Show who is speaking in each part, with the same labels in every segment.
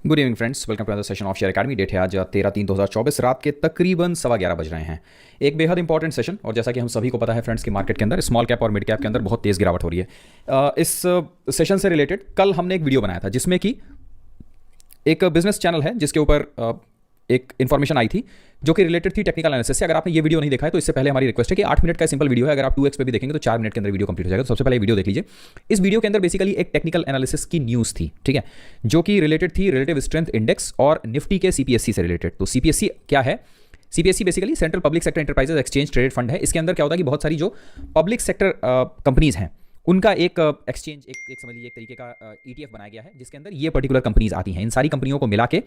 Speaker 1: Good evening friends, welcome to other session of share academy. डेट है आज 13/3/2024 रात के तकरीबन 11:15 बज रहे हैं। एक बेहद इंपॉर्टेंट सेशन, और जैसा कि हम सभी को पता है फ्रेंड्स कि मार्केट के अंदर स्मॉल कैप और मिड कैप के अंदर बहुत तेज़ गिरावट हो रही है। इस सेशन से रिलेटेड कल हमने एक वीडियो बनाया था जिसमें कि एक बिजनेस चैनल है जिसके ऊपर एक इन्फॉर्मेशन आई थी जो कि रिलेटेड थी टेक्निकल एनालिसिस से। अगर आपने ये वीडियो नहीं देखा है तो इससे पहले हमारी रिक्वेस्ट है कि 8 मिनट का सिंपल वीडियो है, अगर आप 2x पे भी देखेंगे तो 4 मिनट के अंदर वीडियो कंप्लीट हो जाएगा। तो सबसे पहले वीडियो देख लीजिए। इस वीडियो के अंदर बेसिकली एक टेक्निकल एनालिसिस की न्यूज़ थी, ठीक है, जो कि रिलेटेड थी रिलेटिव स्ट्रेंथ इंडेक्स और निफ्टी के सीपीएससी से रिलेटेड। तो सीपीएससी क्या है? CPSC basically central public sector enterprises exchange traded fund है। इसके अंदर क्या होता है कि बहुत सारी जो पब्लिक सेक्टर कंपनीज हैं उनका एक एक्सचेंज, एक समझ लीजिए एक तरीके का ETF बनाया गया है जिसके अंदर ये पर्टिकुलर कंपनीज आती हैं। इन सारी कंपनियों को मिला के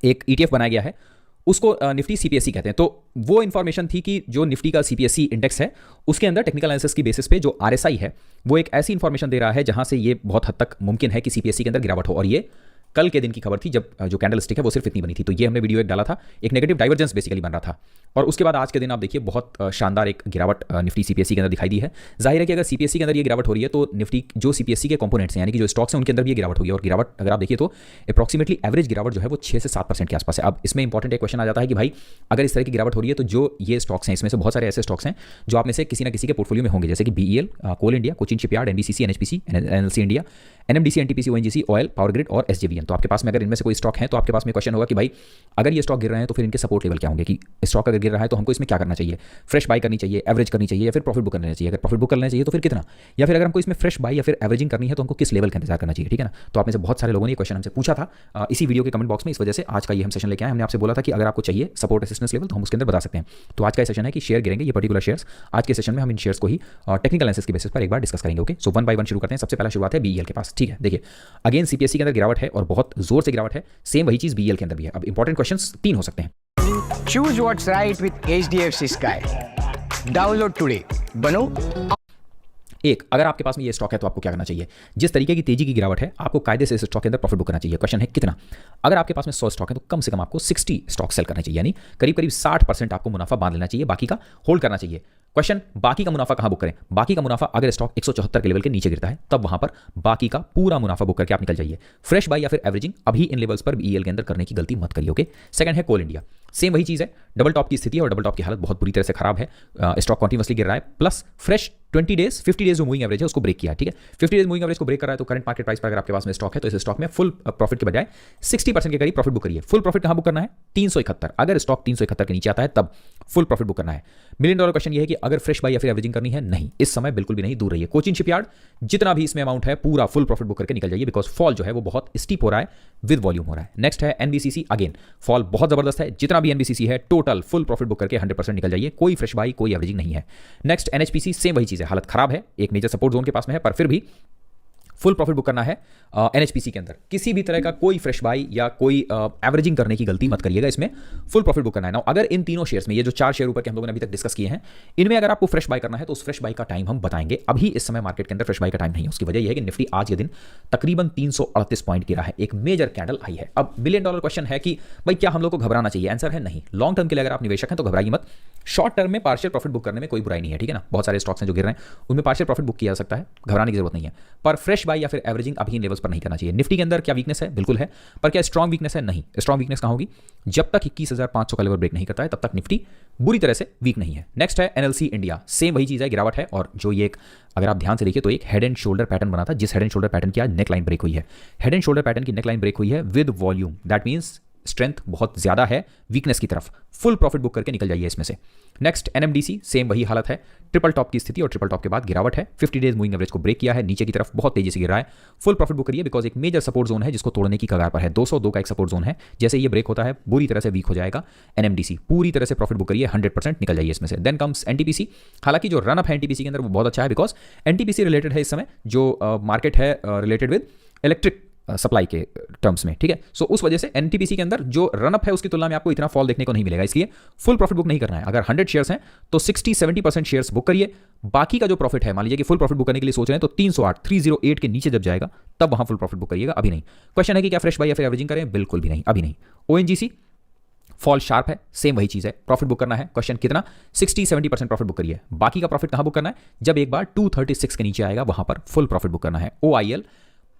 Speaker 1: एक ETF बनाया गया है, उसको निफ्टी सीपीएससी कहते हैं। तो वो इन्फॉर्मेशन थी कि जो निफ्टी का सीपीएससी इंडेक्स है उसके अंदर टेक्निकल एनालिसिस की बेसिस पे जो आरएसआई है वो एक ऐसी इन्फॉर्मेशन दे रहा है जहां से ये बहुत हद तक मुमकिन है कि सीपीएससी के अंदर गिरावट हो। और ये कल के दिन की खबर थी जब जो कैंडल स्टिक है वो सिर्फ इतनी बनी थी। तो ये हमने वीडियो एक डाला था, एक नेगेटिव डाइवर्जेंस बेसिकली बन रहा था। और उसके बाद आज के दिन आप देखिए बहुत शानदार एक गिरावट निफ्टी सीपीएससी के अंदर दिखाई दी है। जाहिर है कि अगर सीपीएससी के अंदर ये गिरावट हो रही है तो निफ्टी जो सीपीएससी के कंपोनेंट्स हैं यानी कि जो स्टॉक्स हैं उनके अंदर भी ये गिरावट होगी। और गिरावट अगर आप देखिए तो अप्रॉक्सीमेटली एवरेज गिरावट जो है वो 6 से 7% के आसपास है। अब इसमें इंपॉर्टेंट एक क्वेश्चन आ जाता है कि भाई अगर इस तरह की गिरावट हो रही है तो जो ये स्टॉक्स हैं इसमें से बहुत सारे ऐसे स्टॉक्स हैं जो आप में से किसी ना किसी के पोर्टफोलियो में होंगे, जैसे कि BEL, coal India, Cochin shipyard, NBCC, NHPC, NLC India, NMDC, NTPC, ONGC, oil, power grid और एसजेवीएन। तो आपके पास में अगर इनमें से कोई स्टॉक है तो आपके पास में क्वेश्चन होगा कि भाई अगर ये स्टॉक गिर रहे हैं तो फिर इनके सपोर्ट लेवल क्या होंगे, कि स्टॉक अगर गिर रहा है तो हमको इसमें क्या करना चाहिए, फ्रेश बाई करनी चाहिए, एवरेज करनी चाहिए या फिर प्रॉफिट बुक करना चाहिए। अगर प्रॉफिट बुक करना चाहिए तो फिर कितना, या फिर अगर हमको इसमें फ्रेश बाई या फिर एवरेजिंग करनी है तो हमको किस लेवल का इंतजार करना चाहिए, ठीक है ना। तो आप में से बहुत सारे लोगों ने ये क्वेश्चन हमसे पूछा था इसी वीडियो के कमेंट बॉक्स में। इस वजह से आज का ये हम सेशन लेके आए। हमने आपसे बोला था कि अगर आपको चाहिए सपोर्ट असिस्टेंस लेवल तो हम उसके अंदर बता सकते हैं। तो आज का सेशन है कि शेयर गिरेंगे, ये पर्टिकुलर शेयर्स। आज के सेशन में हम इन शेयर्स को ही टेक्निकल एनालिसिस की बेसिस पर एक बार डिस्कस करेंगे। Okay, so one by one शुरू करते हैं। सबसे पहला शुरुआत है बीईएल के पास, ठीक है। देखिए अगेन सीपीएससी के अंदर गिरावट है और बहुत जोर से गिरावट है। सेम वही चीज बीईएल के अंदर भी है। अब इंपॉर्टेंट क्वेश्चंस 3 हो सकते हैं।
Speaker 2: Choose what's right with HDFC Sky. Download today. बनो।
Speaker 1: एक, अगर आपके पास में ये स्टॉक है तो आपको क्या करना चाहिए? जिस तरीके की तेजी की गिरावट है आपको कायदे से इस स्टॉक के अंदर प्रॉफिट बुक करना चाहिए। क्वेश्चन है कितना? अगर आपके पास में 100 स्टॉक है तो कम से कम आपको 60 स्टॉक सेल करना चाहिए, यानी करीब करीब 60% आपको मुनाफा बांध लेना चाहिए, बाकी का होल्ड करना चाहिए। क्वेश्चन, बाकी का मुनाफा कहां बुक करें? बाकी का मुनाफा अगर स्टॉक 174 के लेवल के नीचे गिरता है तब वहां पर बाकी का पूरा मुनाफा बुक करके आप निकल जाइए। फ्रेश बाई या फिर एवरेजिंग अभी इन लेवल्स पर बीईएल के अंदर करने की गलती मत करिए। ओके, सेकंड है कोल इंडिया। सेम वही चीज है, डबल टॉप की स्थिति है और डबल टॉप की हालत बहुत बुरी तरह से खराब है। स्टॉक कंटिन्यूअसली गिर रहा है, प्लस फ्रेश 20 डेज 50 डेज जो मूविंग एवरेज है उसको ब्रेक किया, ठीक है। 50 डेज मूविंग एवरेज को ब्रेक कर रहा है तो करंट मार्केट प्राइस पर अगर आपके पास में स्टॉक है तो इस स्टॉक में फुल प्रॉफिट के बजाय 60% के करीब प्रॉफिट बुक करिए। फुल प्रॉफिट कहां बुक करना है? 371। अगर स्टॉक 371 के नीचे आता है तब फुल प्रॉफिट बुक करना है। $1 मिलियन क्वेश्चन ये है कि अगर फ्रेश बाई या फिर एवरेजिंग करनी है, नहीं, इस समय बिल्कुल भी नहीं, दूर रहिए। कोचिन शिपयार्ड, जितना भी इसमें अमाउंट है पूरा फुल प्रॉफिट बुक करके निकल जाइए, बिकॉज फॉल जो है वो बहुत स्टीप हो रहा है, विद वॉल्यूम हो रहा है। नेक्स्ट है एनबीसीसी। अगेन फॉल बहुत जबरदस्त है, जितना भी एनबीसीसी है टोटल फुल प्रॉफिट बुक करके 100% निकल जाइए, कोई फ्रेश बाई कोई एवरेजिंग नहीं है। नेक्स्ट एनएचपीसी, सेम वही चीज है, हालत खराब है, एक मेजर सपोर्ट जोन के पास में है, पर फिर भी फुल प्रॉफिट बुक करना है एनएचपीसी के अंदर। किसी भी तरह का कोई फ्रेश बाई या कोई एवरेजिंग करने की गलती मत करिएगा, इसमें फुल प्रॉफिट बुक करना है ना। अगर इन तीनों शेयर्स में, ये जो 4 शेयर ऊपर के हम लोगों ने अभी तक डिस्कस किए हैं, इनमें अगर आपको फ्रेश बाई करना है तो उस फ्रेश बाई का टाइम हम बताएंगे। अभी इस समय मार्केट के अंदर फ्रेश बाई का टाइम नहीं है। उसकी वजह यह है कि निफ्टी आज के दिन तकरीबन 338 पॉइंट गिरा है, एक मेजर कैंडल आई है। अब $1 मिलियन क्वेश्चन है कि भाई क्या हम लोग को घबराना चाहिए? आंसर है नहीं। लॉन्ग टर्म के लिए अगर आप निवेशक हैं तो घबराइए मत। शॉर्ट टर्म में पार्शियल प्रॉफिट बुक करने में कोई बुराई नहीं है, ठीक है ना। बहुत सारे स्टॉक्स हैं जो गिर रहे हैं, उनमें पार्शियल प्रॉफिट बुक किया जा सकता है, घबराने की जरूरत नहीं है। पर फ्रेश बाई या फिर एवरेजिंग अभी लेवल्स पर नहीं करना चाहिए। निफ्टी के अंदर क्या वीकनेस है? बिल्कुल है, पर क्या स्ट्रॉन्ग वीकनेस है? नहीं। स्ट्रॉन्ग वीकनेस कहां होगी? जब तक 21,500 का लेवल ब्रेक नहीं करता है तब तक निफ्टी बुरी तरह से वीक नहीं है। नेक्स्ट है एनएलसी इंडिया। सेम वही चीज है, गिरावट है। और जो ये एक, अगर आप ध्यान से देखिए तो एक हेड एंड शोल्डर पैटर्न बना था, जिस हेड एंड शोल्डर पैटर्न की आज नेक लाइन ब्रेक हुई है। हेड एंड शोल्डर पैटर्न की नेक लाइन ब्रेक हुई है with volume, that means strength बहुत ज्यादा है वीकनेस की तरफ, फुल प्रॉफिट बुक करके निकल जाइए इसमें से। नेक्स्ट एनएमडीसी, सेम वही हालत है, ट्रिपल टॉप की स्थिति और ट्रिपल टॉप के बाद गिरावट है। 50 डेज मूविंग एवरेज को ब्रेक किया है, नीचे की तरफ बहुत तेजी से गिर रहा है, फुल प्रॉफिट बुक करिए, बिकॉज एक मेजर सपोर्ट जोन है जिसको तोड़ने की कगार पर है। 202 का एक सपोर्ट जोन है, जैसे ये ब्रेक होता है बुरी तरह से वीक हो जाएगा एनएमडीसी। पूरी तरह से प्रॉफिट बुक करिए, 100% निकल जाइए इसमें से। Then comes NTPC. हालांकि जो रन अप है एनटीपीसी के अंदर वो बहुत अच्छा है, बिकॉज एनटीपीसी रिलेटेड है इस समय जो मार्केट है रिलेटेड विद इलेक्ट्रिक सप्लाई के टर्म्स में, ठीक है। सो उस वजह से एनटीपीसी के अंदर जो रन अप है उसकी तुलना में आपको इतना फॉल देखने को नहीं मिलेगा, इसलिए फुल प्रॉफिट बुक नहीं करना है। अगर 100 शेयर्स हैं तो 60-70% शेयर्स बुक करिए, बाकी का जो प्रॉफिट है, मान लीजिए कि फुल प्रॉफिट बुक करने के लिए सोच रहे हैं तो 308 के नीचे जब जाएगा तब वहां फुल प्रॉफिट बुक करिएगा, अभी नहीं। क्वेश्चन है कि क्या फ्रेश बाई या फिर एवरेजिंग करें? बिल्कुल भी नहीं, अभी नहीं। ओएनजीसी फॉल शार्प है, सेम वही चीज है, प्रॉफिट बुक करना है। क्वेश्चन कितना? 60-70% प्रॉफिट बुक करिए, बाकी का प्रॉफिट कहां बुक करना है? जब एक बार 236 के नीचे आएगा वहां पर फुल प्रॉफिट बुक करना है। ओआईएल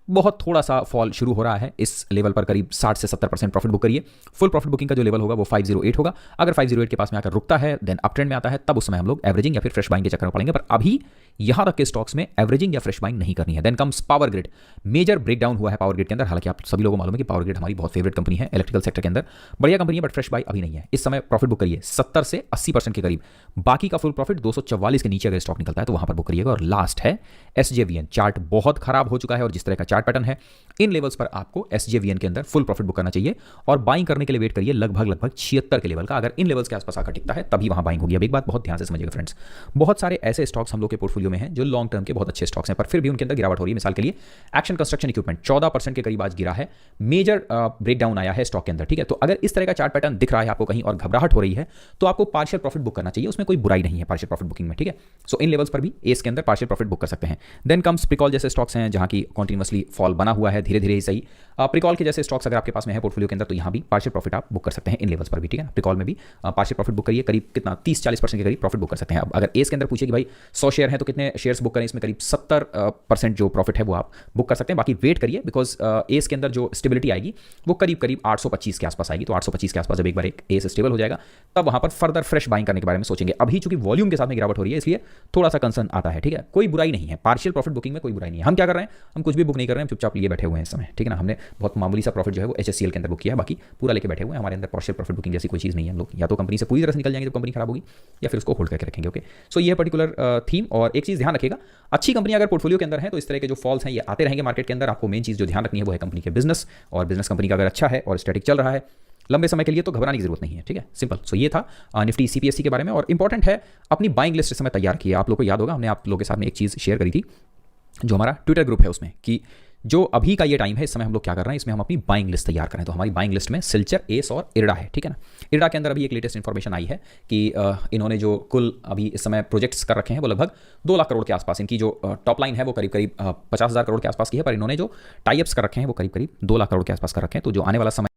Speaker 1: बहुत थोड़ा सा फॉल शुरू हो रहा है, इस लेवल पर करीब 60 से 70% प्रॉफिट बुक करिए। फुल प्रॉफिट बुकिंग का जो लेवल होगा वो 508 होगा। अगर 508 के पास में आकर रुकता है, देन अप ट्रेंड में आता है, तब उस समय हम लोग एवरेजिंग या फिर फ्रेश बाइंग के चक्कर में पड़ेंगे। पर अभी यहां तक के स्टॉक्स में एवरेजिंग या फ्रेश बाइंग नहीं करनी है। Then comes power grid, major breakdown हुआ है पावर ग्रिड के अंदर। हालांकि आप सभी लोगों को मालूम है कि पावर ग्रिड हमारी बहुत फेवरेट कंपनी है इलेक्ट्रिकल सेक्टर के अंदर, बढ़िया कंपनी है, बट फ्रेश बाई अभी नहीं है। इस समय प्रॉफिट बुक करिए 70 से 80% के करीब। बाकी का फुल प्रॉफिट 244 के नीचे अगर स्टॉक निकलता है तो वहां पर बुक करिएगा। और लास्ट है SJVN, चार्ट बहुत खराब हो चुका है और जिस तरह का चार्ट पैटर्न है, इन लेवल्स पर आपको SJVN के अंदर फुल प्रॉफिट बुक करना चाहिए और बाइंग करने के लिए वेट करिए लगभग 76 के लेवल का। अगर इन लेवल्स के आसपास आकर टिकता है तभी वहां बाइंग होगी। अब एक बात बहुत ध्यान से समझिएगा फ्रेंड्स, बहुत सारे ऐसे स्टॉक्स हम लोग के पोर्टफोलियो में हैं जो लॉन्ग टर्म के बहुत अच्छे स्टॉक्स हैं, पर फिर भी उनके अंदर गिरावट हो रही है। मिसाल के लिए एक्शन कंस्ट्रक्शन इक्विपमेंट 14% के करीब आज गिरा है, मेजर ब्रेकडाउन आया है स्टॉक के अंदर, ठीक है। तो अगर इस तरह का चार्ट पैटर्न दिख रहा है आपको कहीं और घबराहट हो रही है तो आपको पार्शियल प्रॉफिट बुक करना चाहिए, उसमें कोई बुराई नहीं है पार्शियल प्रॉफिट बुकिंग में, ठीक है। सो इन लेवल्स पर भी एस के अंदर पार्शियल प्रॉफिट बुक कर सकते हैं। देन कम्स प्रिकॉल जैसे स्टॉक्स हैं जहां की कंटिन्यूअसली फॉल बना हुआ है, धीरे धीरे ही सही। प्रिकॉल के जैसे स्टॉक्स अगर आपके पास में है पोर्टफोलियो के अंदर तो यहां भी पार्शियल प्रॉफिट आप बुक कर सकते हैं इन लेवल्स पर भी, ठीक है। प्रिकॉल में भी पार्शियल प्रॉफिट बुक करिए, करीब कितना 30-40% के करीब प्रॉफिट बुक कर सकते हैं। अब अगर एस के अंदर पूछिए कि भाई 100 शेयर है तो कितने शेयर्स बुक करें, इसमें करीब 70% जो प्रॉफिट है वो आप बुक कर सकते हैं। बाकी वेट करिए, बिकॉज एस के अंदर जो स्टेबिलिटी आएगी वो करीब 825 के आसपास आएगी। तो 825 के आसपास जब एक बार एक एस स्टेबल हो जाएगा तब वहां पर फर्दर फ्रेश बाइंग करने के बारे में सोचेंगे। अभी चूंकि वॉल्यूम के साथ में गिरावट हो रही है इसलिए थोड़ा सा कंसर्न आता है, ठीक है। कोई बुराई नहीं है, पार्शियल प्रॉफिट बुकिंग में कोई बुराई नहीं है। हम क्या कर रहे हैं, हम कुछ भी बुक नहीं कर रहे हैं, चुपचाप लिए बैठे हुए हैं इस समय, ठीक है ना। हमने बहुत मामूली सा प्रॉफिट जो है वो HSCL के अंदर बुक किया है, बाकी पूरा लेके बैठे हुए हैं। हमारे अंदर पार्शियल प्रॉफिट बुकिंग जैसी कोई चीज़ नहीं है। हम लोग या तो कंपनी से पूरी तरह से निकल जाएंगे तो कंपनी खराब होगी, या फिर उसको होल्ड करके रखेंगे, ओके। सो ये पर्टिकुलर थीम। और एक चीज़ ध्यान रखिएगा, अच्छी कंपनी अगर पोर्टफोलियो के अंदर है तो इस तरह के जो फॉल्स हैं ये आते रहेंगे मार्केट के अंदर। आपको मेन चीज़ जो ध्यान रखनी है वो है कंपनी के बिजनेस, और बिजनेस कंपनी का अगर अच्छा है और स्टैटिक चल रहा है लंबे समय के लिए तो घबराने की जरूरत नहीं है, ठीक है, सिंपल। सो ये था निफ्टी CPSE के बारे में। और इंपॉर्टेंट है अपनी बाइंग लिस्ट इस समय तैयार की है। आप लोग को याद होगा हमने आप लोगों के साथ में एक चीज़ शेयर करी थी जो हमारा ट्विटर ग्रुप है उसमें, कि जो अभी का ये टाइम है इस समय हम लोग क्या कर रहे हैं, इसमें हम अपनी बाइंग लिस्ट तैयार करें। तो हमारी बाइंग लिस्ट में सिल्चर, एस और इरडा है, ठीक है ना। इरडा के अंदर अभी एक लेटेस्ट इन्फॉर्मेशन आई है कि इन्होंने जो कुल अभी इस समय प्रोजेक्ट्स कर रखे हैं वो लगभग 2 लाख करोड़ के आसपास। इनकी जो टॉप लाइन है वो करीब 50,000 करोड़ के आसपास की है, पर इन्होंने जो टाई अप्स कर रखे हैं वो करीब 2 लाख करोड़ के आसपास कर रखे हैं। तो जो आने वाला समय